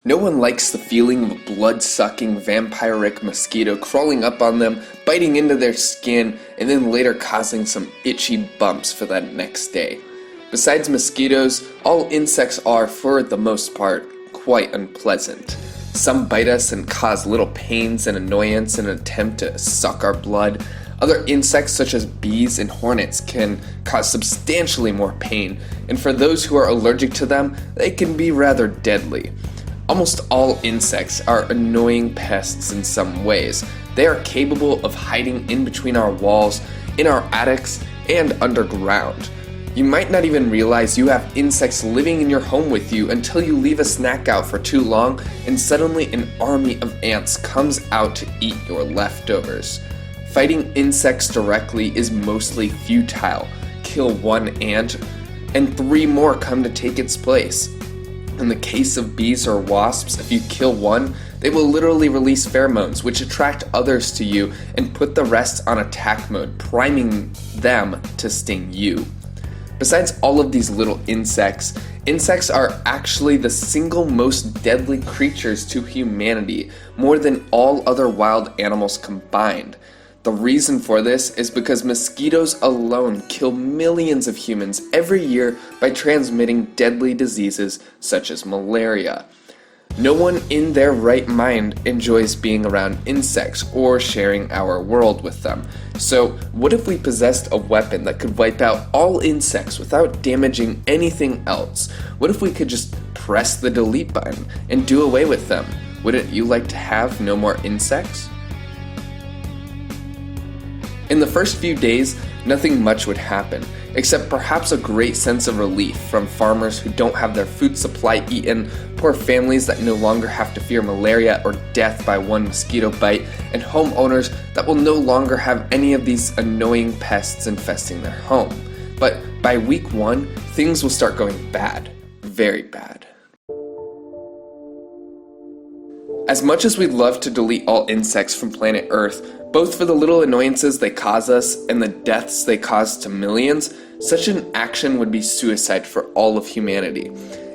No one likes the feeling of a blood-sucking vampiric mosquito crawling up on them, biting into their skin, and then later causing some itchy bumps for that next day. Besides mosquitoes, all insects are, for the most part, quite unpleasant. Some bite us and cause little pains and annoyance in an attempt to suck our blood. Other insects such as bees and hornets can cause substantially more pain, and for those who are allergic to them, they can be rather deadly. Almost all insects are annoying pests in some ways. They are capable of hiding in between our walls, in our attics, and underground. You might not even realize you have insects living in your home with you until you leave a snack out for too long and suddenly an army of ants comes out to eat your leftovers. Fighting insects directly is mostly futile. Kill one ant, and 3 more come to take its place. In the case of bees or wasps, if you kill one, they will literally release pheromones, which attract others to you and put the rest on attack mode, priming them to sting you. Besides all of these little insects, insects are actually the single most deadly creatures to humanity, more than all other wild animals combined. The reason for this is because mosquitoes alone kill millions of humans every year by transmitting deadly diseases such as malaria. No one in their right mind enjoys being around insects or sharing our world with them. So what if we possessed a weapon that could wipe out all insects without damaging anything else? What if we could just press the delete button and do away with them? Wouldn't you like to have no more insects? In the first few days, nothing much would happen, except perhaps a great sense of relief from farmers who don't have their food supply eaten, poor families that no longer have to fear malaria or death by one mosquito bite, and homeowners that will no longer have any of these annoying pests infesting their home. But by week 1, things will start going bad. Very bad. As much as we'd love to delete all insects from planet Earth, both for the little annoyances they cause us and the deaths they cause to millions, such an action would be suicide for all of humanity.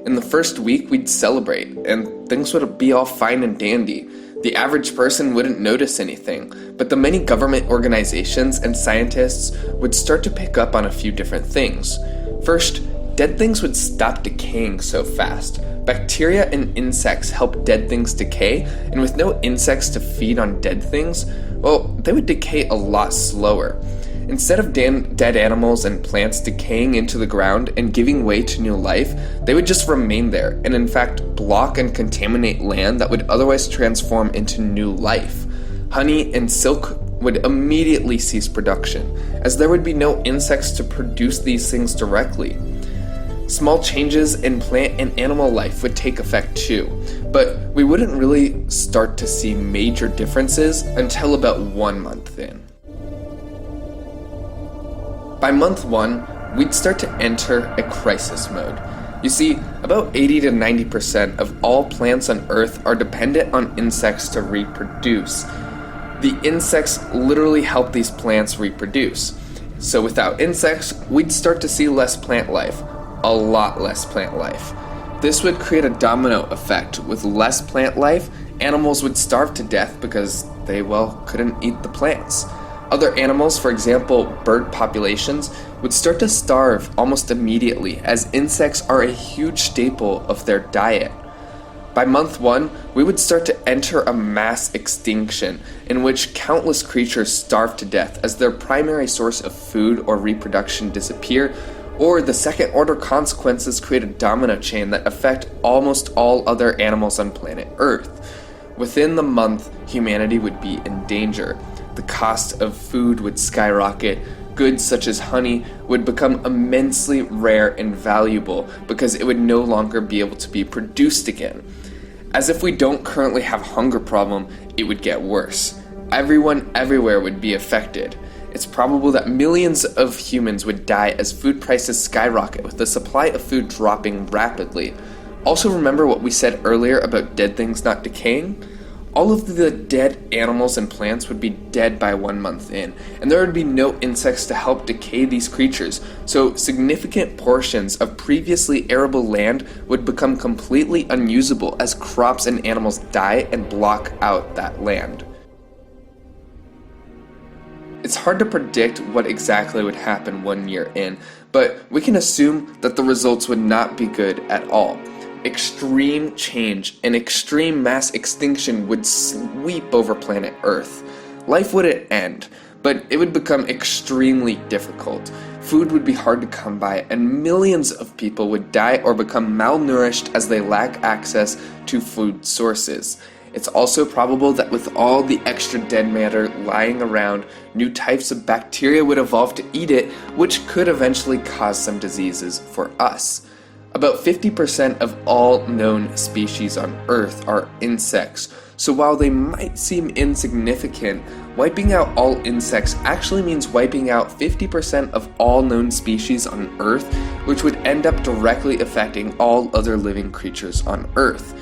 In the first week, we'd celebrate, and things would be all fine and dandy. The average person wouldn't notice anything, but the many government organizations and scientists would start to pick up on a few different things. First, dead things would stop decaying so fast. Bacteria and insects help dead things decay, and with no insects to feed on dead things, well, they would decay a lot slower. Instead of dead animals and plants decaying into the ground and giving way to new life, they would just remain there and in fact block and contaminate land that would otherwise transform into new life. Honey and silk would immediately cease production, as there would be no insects to produce these things directly. Small changes in plant and animal life would take effect too, but we wouldn't really start to see major differences until about 1 month in. By month 1, we'd start to enter a crisis mode. You see, about 80 to 90% of all plants on Earth are dependent on insects to reproduce. The insects literally help these plants reproduce. So without insects, we'd start to see less plant life. A lot less plant life. This would create a domino effect. With less plant life, animals would starve to death because they, couldn't eat the plants. Other animals, for example, bird populations, would start to starve almost immediately, as insects are a huge staple of their diet. By month 1, we would start to enter a mass extinction in which countless creatures starve to death as their primary source of food or reproduction disappear, or the second-order consequences create a domino chain that affect almost all other animals on planet Earth. Within the month, humanity would be in danger. The cost of food would skyrocket. Goods such as honey would become immensely rare and valuable because it would no longer be able to be produced again. As if we don't currently have a hunger problem, it would get worse. Everyone everywhere would be affected. It's probable that millions of humans would die as food prices skyrocket with the supply of food dropping rapidly. Also remember what we said earlier about dead things not decaying? all of the dead animals and plants would be dead by 1 month in, and there would be no insects to help decay these creatures, so significant portions of previously arable land would become completely unusable as crops and animals die and block out that land. It's hard to predict what exactly would happen 1 year in, but we can assume that the results would not be good at all. Extreme change and extreme mass extinction would sweep over planet Earth. Life wouldn't end, but it would become extremely difficult. Food would be hard to come by, and millions of people would die or become malnourished as they lack access to food sources. It's also probable that with all the extra dead matter lying around, new types of bacteria would evolve to eat it, which could eventually cause some diseases for us. About 50% of all known species on Earth are insects, so while they might seem insignificant, wiping out all insects actually means wiping out 50% of all known species on Earth, which would end up directly affecting all other living creatures on Earth.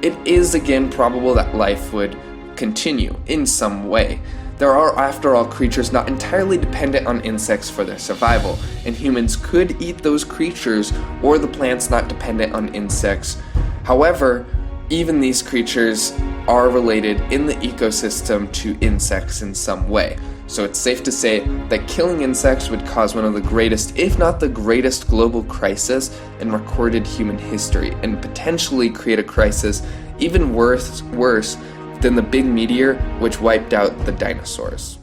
It is again probable that life would continue in some way. There are, after all, creatures not entirely dependent on insects for their survival, and humans could eat those creatures or the plants not dependent on insects. However, even these creatures are related in the ecosystem to insects in some way. So it's safe to say that killing insects would cause one of the greatest, if not the greatest, global crisis in recorded human history, and potentially create a crisis even worse than the big meteor which wiped out the dinosaurs.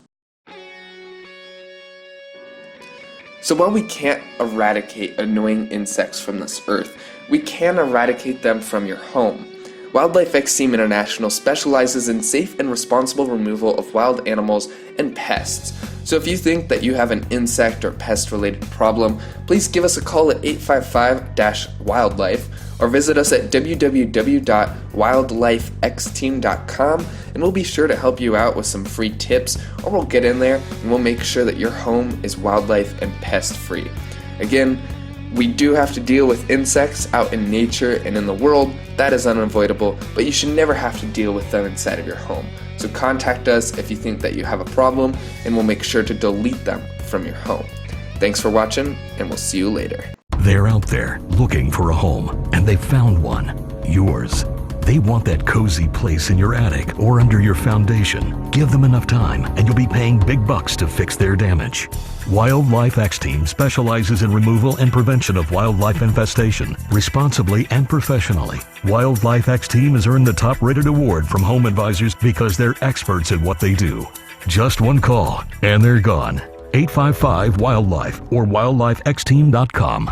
So while we can't eradicate annoying insects from this earth, we can eradicate them from your home. Wildlife X Team International specializes in safe and responsible removal of wild animals and pests. So if you think that you have an insect or pest related problem, please give us a call at 855-WILDLIFE or visit us at www.wildlifexteam.com, and we'll be sure to help you out with some free tips, or we'll get in there and we'll make sure that your home is wildlife and pest free. Again, we do have to deal with insects out in nature and in the world. That is unavoidable, but you should never have to deal with them inside of your home. So contact us if you think that you have a problem, and we'll make sure to delete them from your home. Thanks for watching, and we'll see you later. They're out there looking for a home, and they've found one. Yours. They want that cozy place in your attic or under your foundation. Give them enough time, and you'll be paying big bucks to fix their damage. Wildlife X Team specializes in removal and prevention of wildlife infestation, responsibly and professionally. Wildlife X Team has earned the top-rated award from Home Advisors because they're experts at what they do. Just one call, and they're gone. 855-WILDLIFE or wildlifexteam.com.